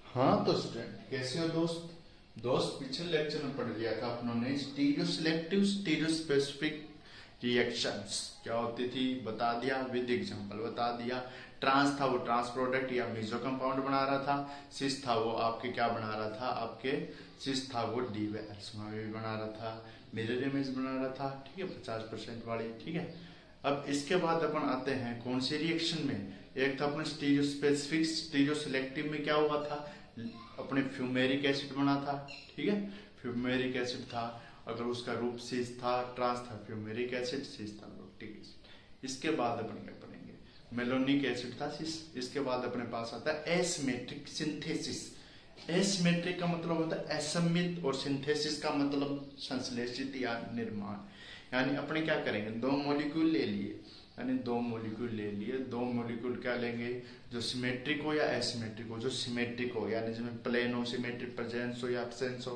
हाँ तो स्टूडेंट कैसे हो दोस्त। पिछले लेक्चर में पढ़ लिया था अपनों ने stereo selective stereo specific reactions क्या होती थी बता दिया, विद एग्जांपल बता दिया। ट्रांस था वो ट्रांस प्रोडक्ट या मीजो कंपाउंड बना रहा था। सिस था वो आपके क्या बना रहा था, आपके सिस था वो डी बना रहा था, मिरर इमेज बना रहा था। ठीक है 50% वाली। ठीक है अब इसके बाद अपन आते हैं कौन सी रिएक्शन में। एक था अपने स्टीरियो स्पेसिफिक, स्टीरियो सिलेक्टिव में क्या हुआ था, अपने फ्यूमेरिक एसिड बना था। ठीक है फ्यूमेरिक एसिड था, अगर उसका रूप सिस था, ट्रांस था फ्यूमेरिक एसिड, सिस था लैक्टिक एसिड। इसके बाद अपन क्या पढ़ेंगे, मेलोनिक एसिड था सिस। इसके बाद अपने पास आता है एसमेट्रिक सिंथेसिस। एसमेट्रिक का मतलब होता है असमित और सिंथेसिस का मतलब संश्लेषित या निर्माण। यानी अपने क्या करेंगे, दो मॉलिक्यूल ले लिए, यानी दो मॉलिक्यूल ले लिए, दो मॉलिक्यूल क्या लेंगे जो सिमेट्रिक हो या एसिमेट्रिक हो। जो सिमेट्रिक हो यानी जिसमें प्लेन हो, सिमेट्रिक प्रेजेंस हो या एब्सेंस हो,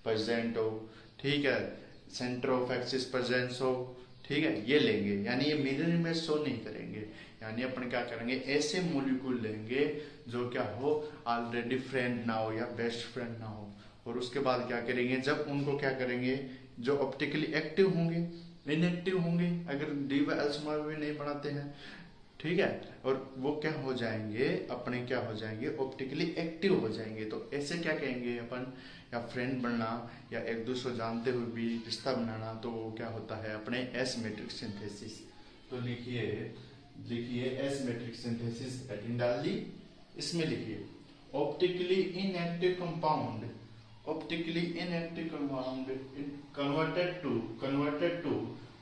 प्रेजेंट हो। ठीक है सेंटर ऑफ एक्सिस प्रेजेंस हो। ठीक है ये लेंगे, यानी ये मिरर इमेज शो नहीं करेंगे। यानी अपन क्या करेंगे, ऐसे मॉलिक्यूल लेंगे जो क्या हो ऑलरेडी फ्रेंड ना हो या बेस्ट फ्रेंड ना हो। और उसके बाद क्या करेंगे, जब उनको क्या करेंगे जो ऑप्टिकली एक्टिव होंगे, इनएक्टिव होंगे अगर डी व एल्समर भी नहीं बनाते हैं। ठीक है और वो क्या हो जाएंगे, अपने क्या हो जाएंगे ऑप्टिकली एक्टिव हो जाएंगे। तो ऐसे क्या कहेंगे अपन, या फ्रेंड बनना या एक दूसरे को जानते हुए भी रिश्ता बनाना, तो वो क्या होता है अपने एसमेट्रिक सिंथेसिस। तो लिखिए लिखिए एसमेट्रिक सिंथेसिस हेडिंग डाल दी। इसमें लिखिए optically inactive compound, optically inactive compound converted to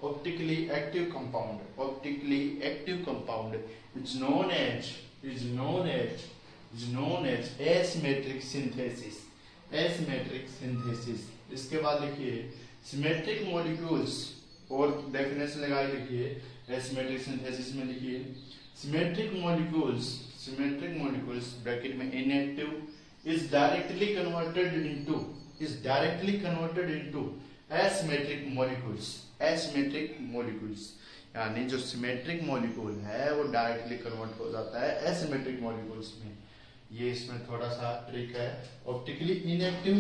optically active compound. Optically active compound is known as asymmetric synthesis. asymmetric synthesis। इसके बाद लिखिए symmetric molecules और डेफिनेशन लगा लिखिए asymmetric synthesis में लिखिए symmetric molecules ब्रैकेट में inactive is directly converted into asymmetric molecules। यानी जो सिमेट्रिक मॉलिक्यूल है वो डायरेक्टली कन्वर्ट हो जाता है एसिमेट्रिक मॉलिक्यूल्स में। ये इसमें थोड़ा सा ट्रिक है। Optically inactive,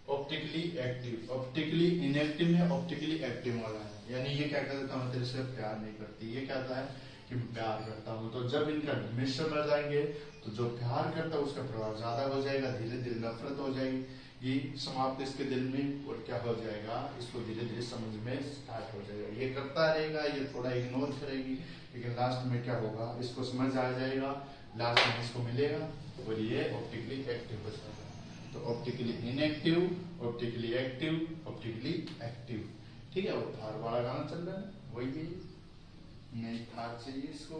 optically active, optically inactive में ऑप्टिकली एक्टिव वाला है। यानी ये क्या कहता है, तेरे से प्यार नहीं करती, ये कहता है कि प्यार करता हूँ। तो जब इनका मिश्रण बढ़ जाएंगे तो जो प्यार करता है उसका प्रभाव ज्यादा हो जाएगा, धीरे धीरे नफरत हो जाएगी, ये समाप्त इसके दिल में, और क्या हो जाएगा इसको धीरे धीरे समझ में स्टार्ट हो जाएगा। ये करता रहेगा, ये थोड़ा इग्नोर करेगी, लेकिन लास्ट में क्या होगा इसको समझ आ जाएगा, लास्ट में इसको मिलेगा और ये ऑप्टिकली एक्टिव हो जाएगा। तो optically inactive, optically active, optically active. ठीक है वो थार वाला गाना चल रहा है वही नहीं थार चाहिए इसको।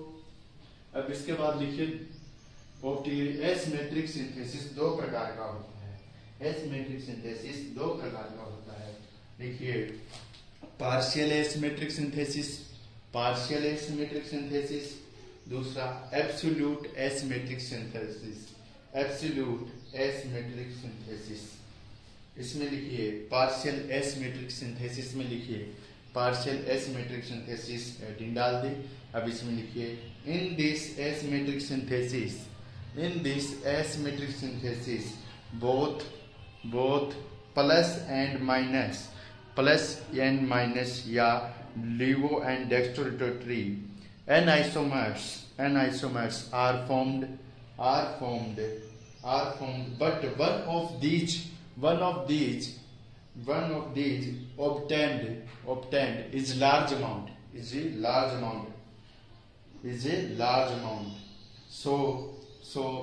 अब इसके बाद लिखिए ऑप्टिकली एसिमेट्रिक सिंथेसिस दो प्रकार का होता है। एसिमेट्रिक सिंथेसिस दो प्रकार का होता है। देखिए partial asymmetric synthesis, partial asymmetric synthesis, दूसरा absolute asymmetric synthesis, absolute asymmetric synthesis. इसमें लिखिए पार्शियल एसिमेट्रिक सिंथेसिस में लिखिए पार्शियल एसिमेट्रिक सिंथेसिस हेडिंग डाल दी। अब इसमें लिखिए in this asymmetric synthesis, in this asymmetric synthesis both plus and minus या LIGO and dextrorotatory anisomers are formed but one of these obtained is large amount, so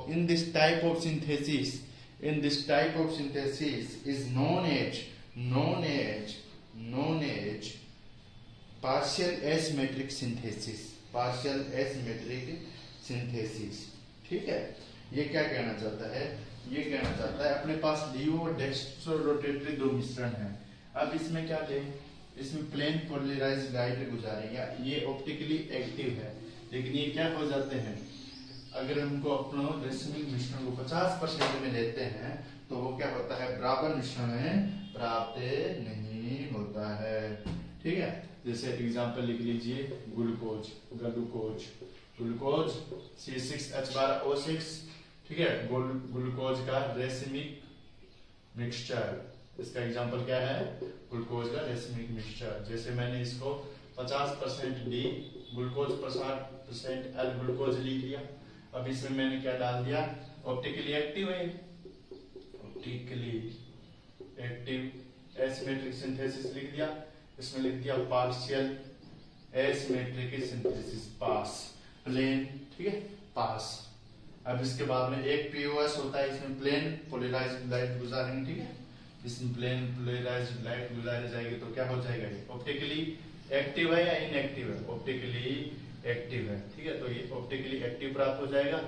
in this type of synthesis is known as partial asymmetric synthesis। ठीक है ये क्या कहना चाहता है, ये कहना चाहता है अपने पास लियो और डेक्स्ट्रोरोटेटरी दो मिश्रण है। अब इसमें क्या लें, इसमें प्लेन पोलराइज्ड लाइट गुजारेंगे, ये ऑप्टिकली एक्टिव है, लेकिन ये क्या हो जाते हैं, अगर हमको अपना रेसिमिक मिश्रण को 50% में लेते हैं तो वो क्या होता है बराबर मिश्रण में प्राप्त नहीं होता है। ठीक है जैसे एग्जांपल लिख लीजिए ग्लूकोज C6H12O6 ठीक है, ग्लूकोज का रेसिमिक मिक्सचर, इसका एग्जांपल क्या है, ग्लूकोज का रेसिमिक मिक्सचर। जैसे मैंने इसको 50% डी ग्लूकोज 50% एल ग्लूकोज लिख लिया। अब इसमें मैंने क्या डाल दिया, ऑप्टिकली एक्टिव है, ऑप्टिकली एक्टिव एसिमेट्रिक सिंथेसिस लिख दिया। इसमें लिख दिया पार्शियल एसिमेट्रिक सिंथेसिस पास प्लेन, ठीक है, पास। अब इसके बाद में एक पीओएस होता है, इसमें प्लेन पोलराइज्ड लाइट गुजारेंगे, ठीक है, इसमें प्लेन पोलराइज्ड लाइट गुजारी जाएगी तो क्या हो जाएगा, ऑप्टिकली एक्टिव है या इनएक्टिव है, ऑप्टिकली एक्टिव है, ठीक है। तो ये ऑप्टिकली एक्टिव प्राप्त हो जाएगा।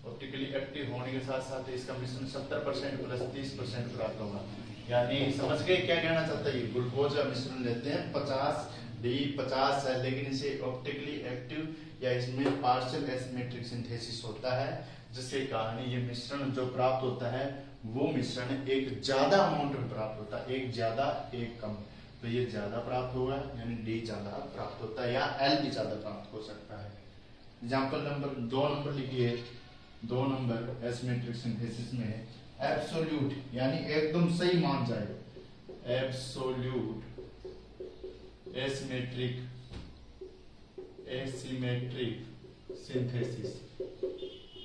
ऑप्टिकली एक्टिव होने के साथ साथ इसका मिश्रण 70% प्लस 30% प्राप्त होगा। यानी समझ गए क्या कहना चाहता है, ग्लूकोज का मिश्रण लेते हैं 50 है, लेकिन इसे ऑप्टिकली एक्टिव या इसमें पार्शियल एसिमेट्रिक सिंथेसिस होता है, जिसके कारण ये मिश्रण जो प्राप्त होता है वो मिश्रण एक ज्यादा अमाउंट में प्राप्त होता है, एक ज्यादा एक कम। तो ये ज्यादा प्राप्त होगा, यानी डी ज्यादा प्राप्त होता है, या एल भी ज्यादा प्राप्त हो सकता है। एग्जाम्पल नंबर 2 नंबर लिखिए। 2 नंबर एसिमेट्रिक सिंथेसिस में एब्सोल्यूट यानी एकदम सही मान जाएगा, absolute asymmetric synthesis,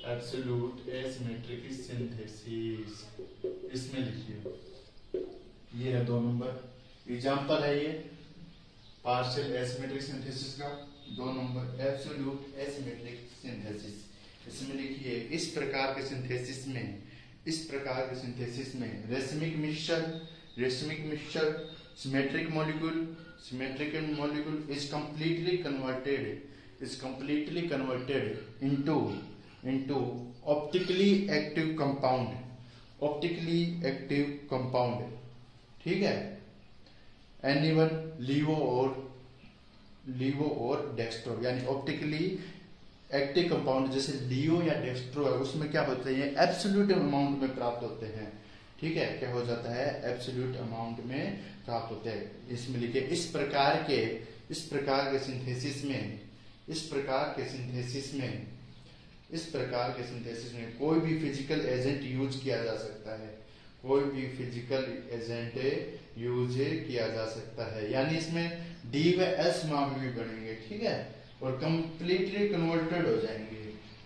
absolute asymmetric synthesis, इसमें लिखिए, ये है 2 नंबर एग्जाम्पल है, ये पार्शियल एसिमेट्रिक सिंथेसिस का 2 नंबर एब्सोल्यूट एसिमेट्रिक सिंथेसिस। इसमें लिखिए, इस प्रकार के सिंथेसिस में racemic mixture symmetric molecule is completely converted into optically active compound, ठीक है, एनिवन लीवो और डेक्स्ट्रो, यानी ऑप्टिकली एक्टिव कंपाउंड जैसे लियो या डेक्स्ट्रो है, उसमें क्या होता है, ये एब्सोल्यूट अमाउंट में प्राप्त होते हैं, ठीक है, क्या हो जाता है, एब्सोल्यूट अमाउंट में प्राप्त होते हैं। इसमें लिखिए, इस प्रकार के सिंथेसिस में कोई भी फिजिकल एजेंट यूज किया जा सकता है, यानी इसमें डी व एस मान भी बनेंगे, ठीक है, और कंप्लीटली कन्वर्टेड हो जाएंगे,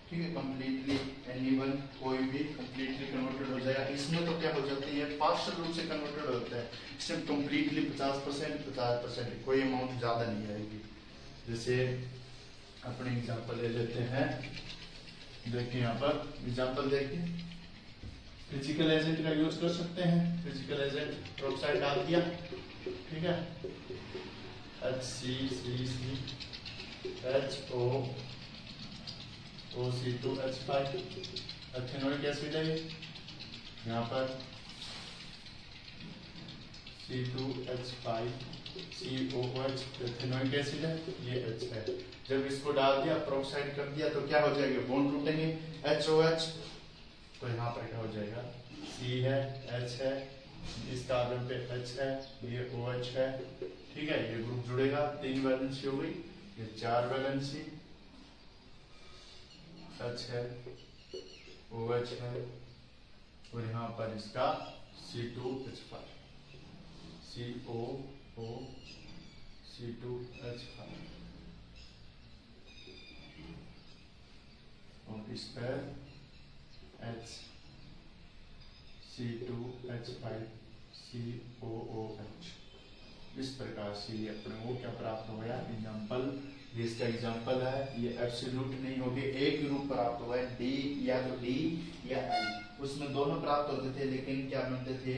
ठीक है, कंप्लीटली एनीवन कोई भी कंप्लीटली कन्वर्टेड हो जाएगा। इसमें तो क्या हो जाती है, पार्शियल रूप से कन्वर्टेड होता है, इसमें कंप्लीटली 50%, कोई अमाउंट ज्यादा नहीं आएगी। जैसे अपने एग्जांपल ले लेते हैं, देखिए यहाँ पर एग्जांपल देखिए, फिजिकल एजेंट का यूज कर सकते हैं, फिजिकल एजेंट प्रोक्साइड डाल दिया, ठीक है, HCCC HO OC2H5 ethanoic acid है, यहाँ पर C2H5 COOH एथेनोइक एसिड है, ये H है। जब इसको डाल दिया, प्रोक्साइड कर दिया, तो क्या हो जाएगा, बॉन्ड टूटेंगे, HOH, तो यहाँ पर क्या हो जाएगा, C है, H है, इस कार्बन पे H है, ये OH है, ठीक है, ये ग्रुप जुड़ेगा, 3 वैलेंसी हो गई, ये 4 वैलेंसी, H है, OH है, और यहाँ पर इसका C2H5 COO C2H5, और इस पर H C2H5 COOH। इस प्रकार से ये अपने को क्या प्राप्त हो गया, एग्जाम्पल, जिसका एग्जाम्पल है, ये एब्सोल्यूट नहीं होगी, एक रूप प्राप्त हुआ है, डी या तो डी या एल, उसमें दोनों प्राप्त होते थे, लेकिन क्या बनते थे,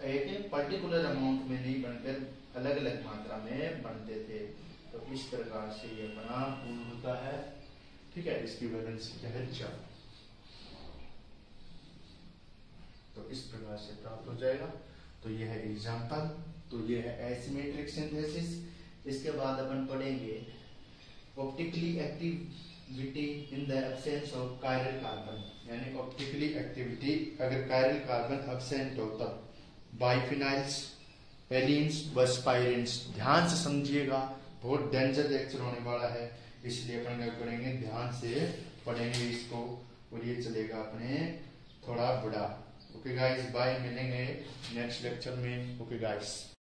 एक पर्टिकुलर अमाउंट में नहीं बनकर अलग अलग मात्रा में बनते थे। तो इस प्रकार से ये बना होता है, ठीक है, इसकी वैलेंसी क्या है, 4, तो इस प्रकार से प्राप्त हो जाएगा। तो यह है एग्जाम्पल, तो ये है एसिमेट्रिक सिंथेसिस। इसके बाद अपन पढ़ेंगे optically activity in the absence of chiral carbon, यानी ऑप्टिकली एक्टिविटी अगर कायरल कार्बन एब्सेंट हो तब, बाइफिनाइल्स, एलिन्स व स्पाइरेंस। ध्यान से समझिएगा, बहुत डेंजर लेक्चर होने वाला है, इसलिए अपन क्या करेंगे, ध्यान से पढ़ेंगे इसको। और ये चलेगा अपने थोड़ा बड़ा। ओके गाइस, बाय, मिलेंगे नेक्स्ट लेक्चर में। Okay guys.